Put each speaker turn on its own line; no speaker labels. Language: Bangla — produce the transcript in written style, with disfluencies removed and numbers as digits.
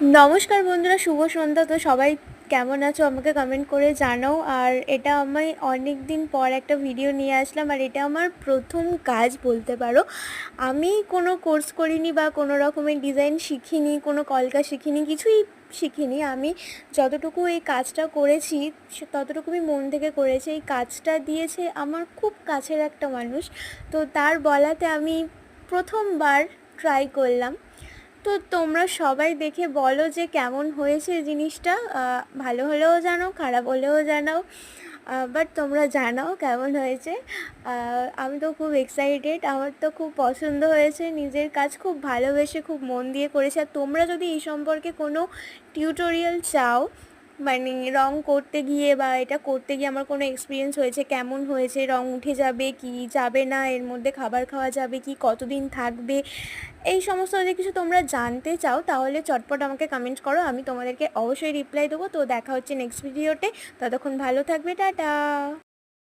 নমস্কার বন্ধুরা, শুভ সন্ধ্যা। তো সবাই কেমন আছো আমাকে কমেন্ট করে জানাও। আর এটা আমি অনেক দিন পর একটা ভিডিও নিয়ে আসলাম, আর এটা আমার প্রথম কাজ বলতে পারো। আমি কোনো কোর্স করিনি বা কোনো রকমের ডিজাইন শিখিনি, কোনো কলকা শিখিনি, কিছুই শিখিনি। আমি যতটুকু এই কাজটা করেছি ততটুকু আমি মন থেকে করেছি। এই কাজটা দিয়েছে আমার খুব কাছের একটা মানুষ, তো তার বলাতে আমি প্রথমবার ট্রাই করলাম। তো তোমরা সবাই দেখে বলো যে কেমন হয়েছে জিনিসটা। ভালো হলেও জানাও, খারাপ হলেও জানাও, বাট তোমরা জানাও কেমন হয়েছে। আমি তো খুব এক্সাইটেড, আমার তো খুব পছন্দ হয়েছে। নিজের কাজ খুব ভালোবেসে খুব মন দিয়ে করেছে। আর তোমরা যদি এই সম্পর্কে কোনো টিউটোরিয়াল চাও, মানে রং করতে গিয়ে বা এটা করতে গিয়ে আমার কোনো এক্সপিরিয়েন্স হয়েছে, কেমন হয়েছে, রং উঠে যাবে কি যাবে না, এর মধ্যে খাবার খাওয়া যাবে কি, কতদিন থাকবে, এই সমস্ত যদি কিছু তোমরা জানতে চাও তাহলে চটপট আমাকে কমেন্ট করো, আমি তোমাদেরকে অবশ্যই রিপ্লাই দেবো। তো দেখা হচ্ছে নেক্সট ভিডিওতে, ততক্ষণ ভালো থাকবে, টাটা।